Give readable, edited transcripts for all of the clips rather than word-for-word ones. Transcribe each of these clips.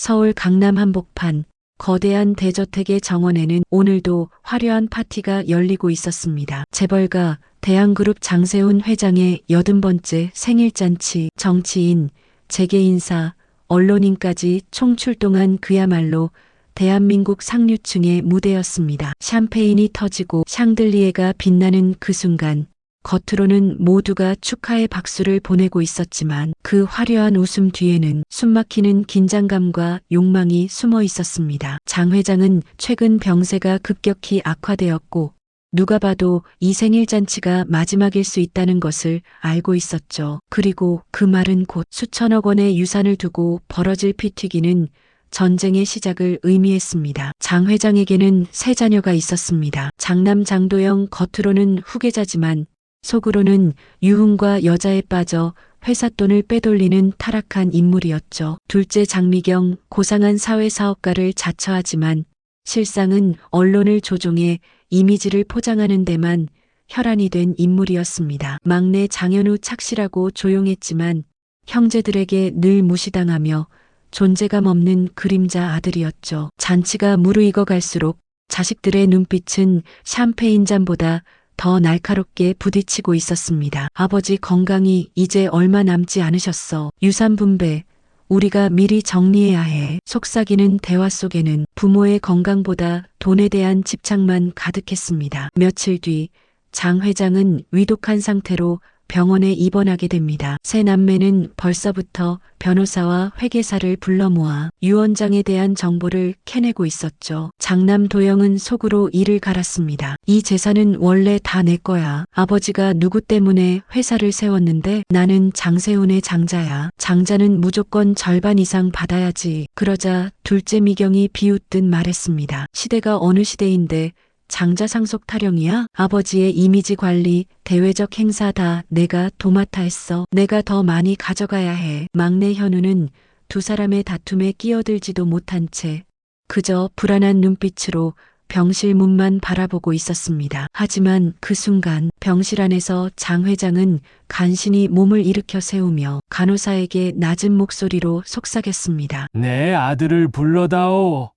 서울 강남 한복판 거대한 대저택의 정원에는 오늘도 화려한 파티가 열리고 있었습니다. 재벌가 대한그룹 장세훈 회장의 80번째 생일잔치, 정치인, 재계인사, 언론인까지 총출동한 그야말로 대한민국 상류층의 무대였습니다. 샴페인이 터지고 샹들리에가 빛나는 그 순간 겉으로는 모두가 축하의 박수를 보내고 있었지만 그 화려한 웃음 뒤에는 숨막히는 긴장감과 욕망이 숨어 있었습니다. 장 회장은 최근 병세가 급격히 악화되었고 누가 봐도 이 생일잔치가 마지막일 수 있다는 것을 알고 있었죠. 그리고 그 말은 곧 수천억 원의 유산을 두고 벌어질 피튀기는 전쟁의 시작을 의미했습니다. 장 회장에게는 세 자녀가 있었습니다. 장남 장도영, 겉으로는 후계자지만 속으로는 유흥과 여자에 빠져 회사 돈을 빼돌리는 타락한 인물이었죠. 둘째 장미경, 고상한 사회사업가를 자처하지만 실상은 언론을 조종해 이미지를 포장하는 데만 혈안이 된 인물이었습니다. 막내 장현우 착실하고 조용했지만 형제들에게 늘 무시당하며 존재감 없는 그림자 아들이었죠. 잔치가 무르익어 갈수록 자식들의 눈빛은 샴페인 잔보다 더 날카롭게 부딪히고 있었습니다. 아버지 건강이 이제 얼마 남지 않으셨어. 유산 분배, 우리가 미리 정리해야 해. 속삭이는 대화 속에는 부모의 건강보다 돈에 대한 집착만 가득했습니다. 며칠 뒤 장 회장은 위독한 상태로 병원에 입원하게 됩니다. 세 남매는 벌써부터 변호사와 회계사를 불러 모아 유 원장에 대한 정보를 캐내고 있었죠. 장남 도영은 속으로 이를 갈았습니다. 이 재산은 원래 다 내 거야. 아버지가 누구 때문에 회사를 세웠는데 나는 장세훈의 장자야. 장자는 무조건 절반 이상 받아야지. 그러자 둘째 미경이 비웃듯 말했습니다. 시대가 어느 시대인데 장자 상속 타령이야? 아버지의 이미지 관리, 대외적 행사 다 내가 도맡아 했어. 내가 더 많이 가져가야 해. 막내 현우는 두 사람의 다툼에 끼어들지도 못한 채 그저 불안한 눈빛으로 병실 문만 바라보고 있었습니다. 하지만 그 순간 병실 안에서 장 회장은 간신히 몸을 일으켜 세우며 간호사에게 낮은 목소리로 속삭였습니다. 내 아들을 불러다오.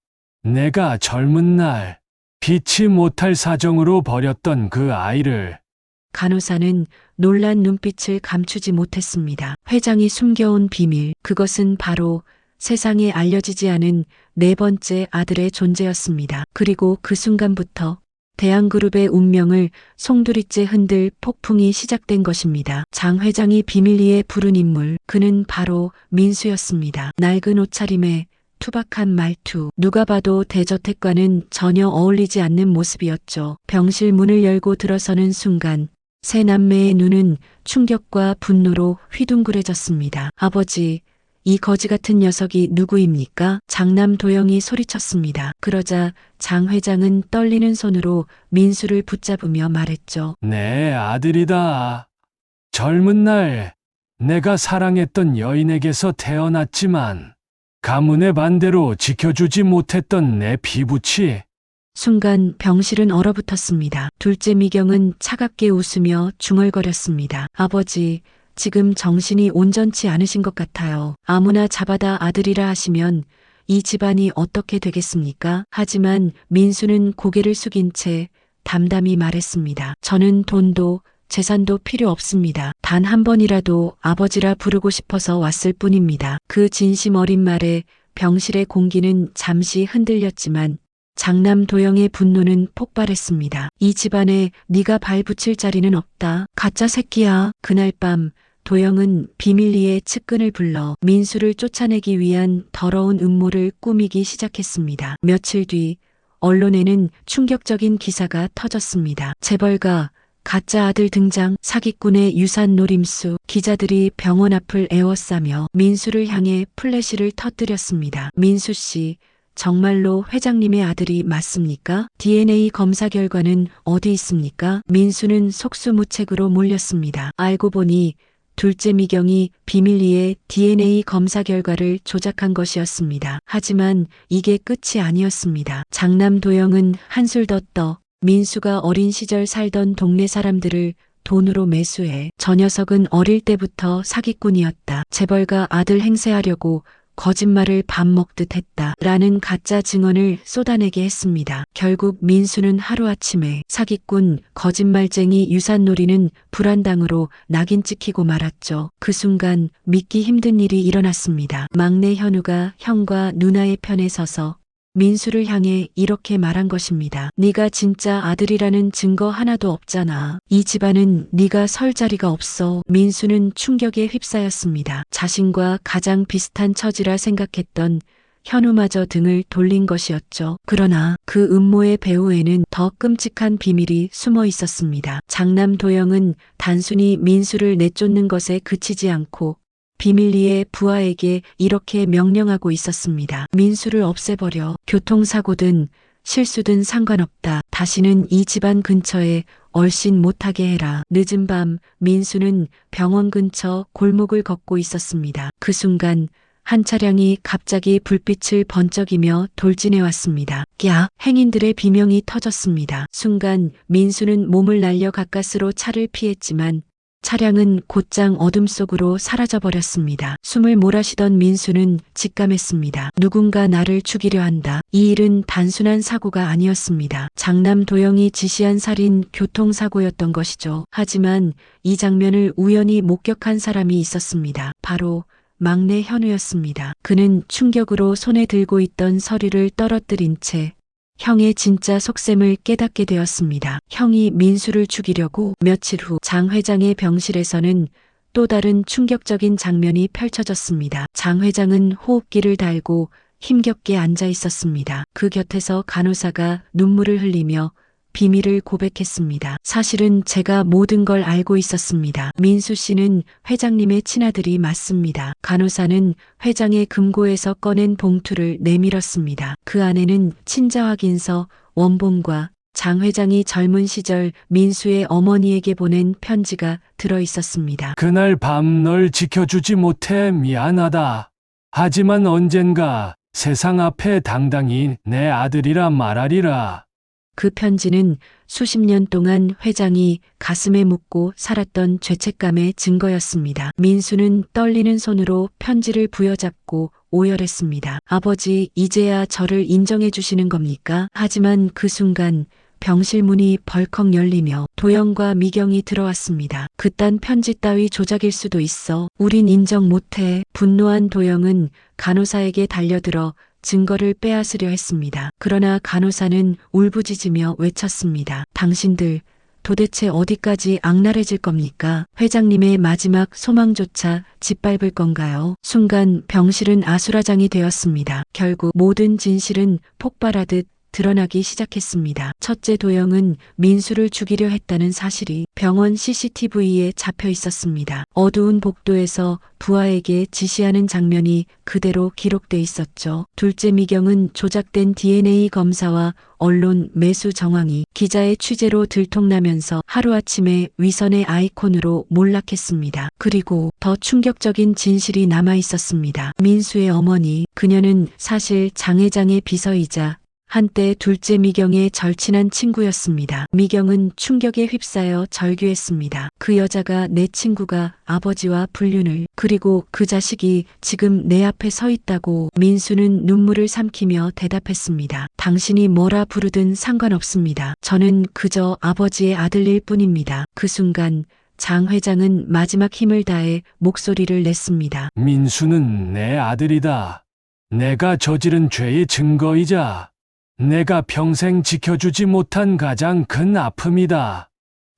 내가 젊은 날 피치 못할 사정으로 버렸던 그 아이를. 간호사는 놀란 눈빛을 감추지 못했습니다. 회장이 숨겨온 비밀, 그것은 바로 세상에 알려지지 않은 네 번째 아들의 존재였습니다. 그리고 그 순간부터 대한그룹의 운명을 송두리째 흔들 폭풍이 시작된 것입니다. 장 회장이 비밀리에 부른 인물, 그는 바로 민수였습니다. 낡은 옷차림에 투박한 말투, 누가 봐도 대저택과는 전혀 어울리지 않는 모습이었죠. 병실 문을 열고 들어서는 순간 세 남매의 눈은 충격과 분노로 휘둥그레졌습니다. 아버지, 이 거지 같은 녀석이 누구입니까? 장남 도영이 소리쳤습니다. 그러자 장 회장은 떨리는 손으로 민수를 붙잡으며 말했죠. 내 아들이다. 젊은 날 내가 사랑했던 여인에게서 태어났지만 가문의 반대로 지켜주지 못했던 내 피부치. 순간 병실은 얼어붙었습니다. 둘째 미경은 차갑게 웃으며 중얼거렸습니다. 아버지, 지금 정신이 온전치 않으신 것 같아요. 아무나 잡아다 아들이라 하시면 이 집안이 어떻게 되겠습니까? 하지만 민수는 고개를 숙인 채 담담히 말했습니다. 저는 돈도 재산도 필요 없습니다. 단 한 번이라도 아버지라 부르고 싶어서 왔을 뿐입니다. 그 진심 어린 말에 병실의 공기는 잠시 흔들렸지만 장남 도영의 분노는 폭발했습니다. 이 집안에 네가 발 붙일 자리는 없다. 가짜 새끼야. 그날 밤 도영은 비밀리에 측근을 불러 민수를 쫓아내기 위한 더러운 음모를 꾸미기 시작했습니다. 며칠 뒤 언론에는 충격적인 기사가 터졌습니다. 재벌가 가짜 아들 등장, 사기꾼의 유산 노림수, 기자들이 병원 앞을 에워싸며 민수를 향해 플래시를 터뜨렸습니다. 민수 씨, 정말로 회장님의 아들이 맞습니까? DNA 검사 결과는 어디 있습니까? 민수는 속수무책으로 몰렸습니다. 알고 보니 둘째 미경이 비밀리에 DNA 검사 결과를 조작한 것이었습니다. 하지만 이게 끝이 아니었습니다. 장남 도영은 한술 더 떠 민수가 어린 시절 살던 동네 사람들을 돈으로 매수해 저 녀석은 어릴 때부터 사기꾼이었다. 재벌가 아들 행세하려고 거짓말을 밥 먹듯 했다. 라는 가짜 증언을 쏟아내게 했습니다. 결국 민수는 하루아침에 사기꾼, 거짓말쟁이 유산놀이는 불안당으로 낙인 찍히고 말았죠. 그 순간 믿기 힘든 일이 일어났습니다. 막내 현우가 형과 누나의 편에 서서 민수를 향해 이렇게 말한 것입니다. 네가 진짜 아들이라는 증거 하나도 없잖아. 이 집안은 네가 설 자리가 없어. 민수는 충격에 휩싸였습니다. 자신과 가장 비슷한 처지라 생각했던 현우마저 등을 돌린 것이었죠. 그러나 그 음모의 배후에는 더 끔찍한 비밀이 숨어 있었습니다. 장남 도영은 단순히 민수를 내쫓는 것에 그치지 않고 비밀리에 부하에게 이렇게 명령하고 있었습니다. 민수를 없애버려. 교통사고든 실수든 상관없다. 다시는 이 집안 근처에 얼씬 못하게 해라. 늦은 밤 민수는 병원 근처 골목을 걷고 있었습니다. 그 순간 한 차량이 갑자기 불빛을 번쩍이며 돌진해 왔습니다. 야! 행인들의 비명이 터졌습니다. 순간 민수는 몸을 날려 가까스로 차를 피했지만 차량은 곧장 어둠 속으로 사라져버렸습니다. 숨을 몰아쉬던 민수는 직감했습니다. 누군가 나를 죽이려 한다. 이 일은 단순한 사고가 아니었습니다. 장남 도영이 지시한 살인 교통사고였던 것이죠. 하지만 이 장면을 우연히 목격한 사람이 있었습니다. 바로 막내 현우였습니다. 그는 충격으로 손에 들고 있던 서류를 떨어뜨린 채 형의 진짜 속셈을 깨닫게 되었습니다. 형이 민수를 죽이려고. 며칠 후 장 회장의 병실에서는 또 다른 충격적인 장면이 펼쳐졌습니다. 장 회장은 호흡기를 달고 힘겹게 앉아 있었습니다. 그 곁에서 간호사가 눈물을 흘리며 비밀을 고백했습니다. 사실은 제가 모든 걸 알고 있었습니다. 민수 씨는 회장님의 친아들이 맞습니다. 간호사는 회장의 금고에서 꺼낸 봉투를 내밀었습니다. 그 안에는 친자 확인서, 원본과 장 회장이 젊은 시절 민수의 어머니에게 보낸 편지가 들어 있었습니다. 그날 밤 널 지켜주지 못해 미안하다. 하지만 언젠가 세상 앞에 당당히 내 아들이라 말하리라. 그 편지는 수십 년 동안 회장이 가슴에 묻고 살았던 죄책감의 증거였습니다. 민수는 떨리는 손으로 편지를 부여잡고 오열했습니다. 아버지, 이제야 저를 인정해 주시는 겁니까? 하지만 그 순간 병실 문이 벌컥 열리며 도영과 미경이 들어왔습니다. 그딴 편지 따위 조작일 수도 있어. 우린 인정 못해. 분노한 도영은 간호사에게 달려들어 증거를 빼앗으려 했습니다. 그러나 간호사는 울부짖으며 외쳤습니다. 당신들 도대체 어디까지 악랄해질 겁니까? 회장님의 마지막 소망조차 짓밟을 건가요? 순간 병실은 아수라장이 되었습니다. 결국 모든 진실은 폭발하듯 드러나기 시작했습니다. 첫째, 도영은 민수를 죽이려 했다는 사실이 병원 CCTV에 잡혀 있었습니다. 어두운 복도에서 부하에게 지시하는 장면이 그대로 기록돼 있었죠. 둘째, 미경은 조작된 DNA 검사와 언론 매수 정황이 기자의 취재로 들통나면서 하루아침에 위선의 아이콘으로 몰락했습니다. 그리고 더 충격적인 진실이 남아 있었습니다. 민수의 어머니, 그녀는 사실 장 회장의 비서이자 한때 둘째 미경의 절친한 친구였습니다. 미경은 충격에 휩싸여 절규했습니다. 그 여자가 내 친구가 아버지와 불륜을, 그리고 그 자식이 지금 내 앞에 서 있다고. 민수는 눈물을 삼키며 대답했습니다. 당신이 뭐라 부르든 상관없습니다. 저는 그저 아버지의 아들일 뿐입니다. 그 순간 장 회장은 마지막 힘을 다해 목소리를 냈습니다. 민수는 내 아들이다. 내가 저지른 죄의 증거이자 내가 평생 지켜주지 못한 가장 큰 아픔이다.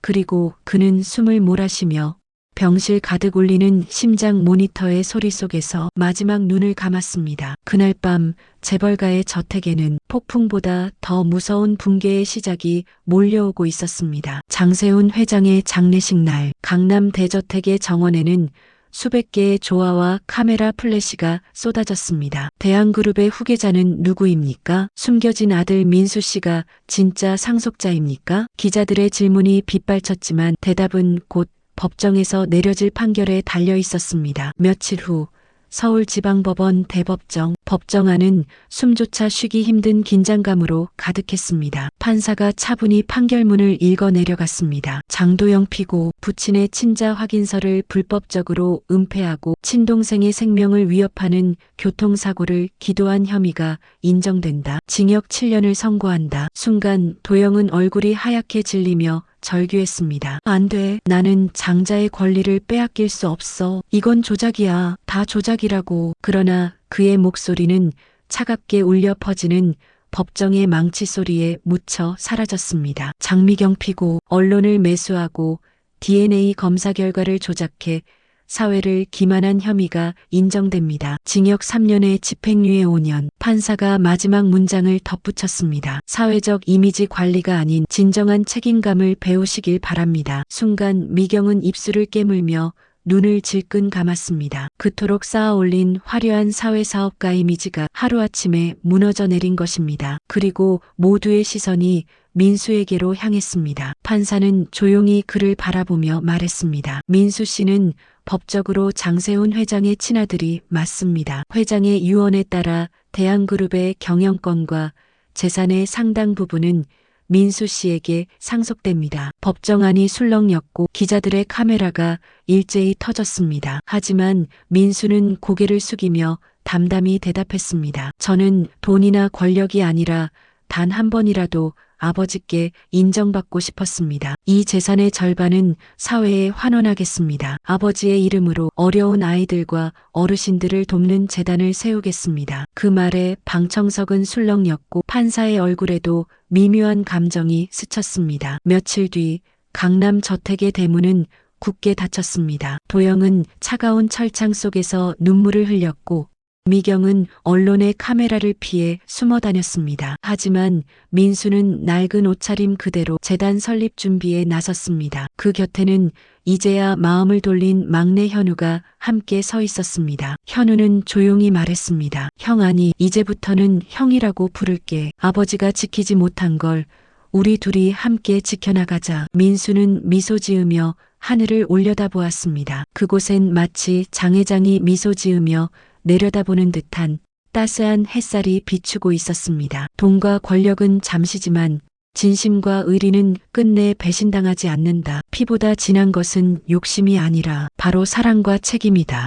그리고 그는 숨을 몰아쉬며 병실 가득 울리는 심장 모니터의 소리 속에서 마지막 눈을 감았습니다. 그날 밤 재벌가의 저택에는 폭풍보다 더 무서운 붕괴의 시작이 몰려오고 있었습니다. 장세훈 회장의 장례식 날, 강남 대저택의 정원에는 수백 개의 조화와 카메라 플래시가 쏟아졌습니다. 대한그룹의 후계자는 누구입니까? 숨겨진 아들 민수 씨가 진짜 상속자입니까? 기자들의 질문이 빗발쳤지만 대답은 곧 법정에서 내려질 판결에 달려 있었습니다. 며칠 후 서울지방법원 대법정, 법정 안은 숨조차 쉬기 힘든 긴장감으로 가득했습니다. 판사가 차분히 판결문을 읽어 내려갔습니다. 장도영 피고, 부친의 친자 확인서를 불법적으로 은폐하고 친동생의 생명을 위협하는 교통사고를 기도한 혐의가 인정된다. 징역 7년을 선고한다. 순간 도영은 얼굴이 하얗게 질리며 절규했습니다. 안 돼. 나는 장자의 권리를 빼앗길 수 없어. 이건 조작이야. 다 조작이라고. 그러나 그의 목소리는 차갑게 울려 퍼지는 법정의 망치 소리에 묻혀 사라졌습니다. 장미경 피고, 언론을 매수하고 DNA 검사 결과를 조작해 사회를 기만한 혐의가 인정됩니다. 징역 3년에 집행유예 5년. 판사가 마지막 문장을 덧붙였습니다. 사회적 이미지 관리가 아닌 진정한 책임감을 배우시길 바랍니다. 순간 미경은 입술을 깨물며 눈을 질끈 감았습니다. 그토록 쌓아올린 화려한 사회사업가 이미지가 하루아침에 무너져 내린 것입니다. 그리고 모두의 시선이 민수에게로 향했습니다. 판사는 조용히 그를 바라보며 말했습니다. 민수 씨는 법적으로 장세훈 회장의 친아들이 맞습니다. 회장의 유언에 따라 대한그룹의 경영권과 재산의 상당 부분은 민수 씨에게 상속됩니다. 법정안이 술렁였고 기자들의 카메라가 일제히 터졌습니다. 하지만 민수는 고개를 숙이며 담담히 대답했습니다. 저는 돈이나 권력이 아니라 단 한 번이라도 아버지께 인정받고 싶었습니다. 이 재산의 절반은 사회에 환원하겠습니다. 아버지의 이름으로 어려운 아이들과 어르신들을 돕는 재단을 세우겠습니다. 그 말에 방청석은 술렁였고 판사의 얼굴에도 미묘한 감정이 스쳤습니다. 며칠 뒤 강남 저택의 대문은 굳게 닫혔습니다. 도영은 차가운 철창 속에서 눈물을 흘렸고 미경은 언론의 카메라를 피해 숨어 다녔습니다. 하지만 민수는 낡은 옷차림 그대로 재단 설립 준비에 나섰습니다. 그 곁에는 이제야 마음을 돌린 막내 현우가 함께 서 있었습니다. 현우는 조용히 말했습니다. 형 아니, 이제부터는 형이라고 부를게. 아버지가 지키지 못한 걸 우리 둘이 함께 지켜나가자. 민수는 미소 지으며 하늘을 올려다보았습니다. 그곳엔 마치 장회장이 미소 지으며 내려다보는 듯한 따스한 햇살이 비추고 있었습니다. 돈과 권력은 잠시지만 진심과 의리는 끝내 배신당하지 않는다. 피보다 진한 것은 욕심이 아니라 바로 사랑과 책임이다.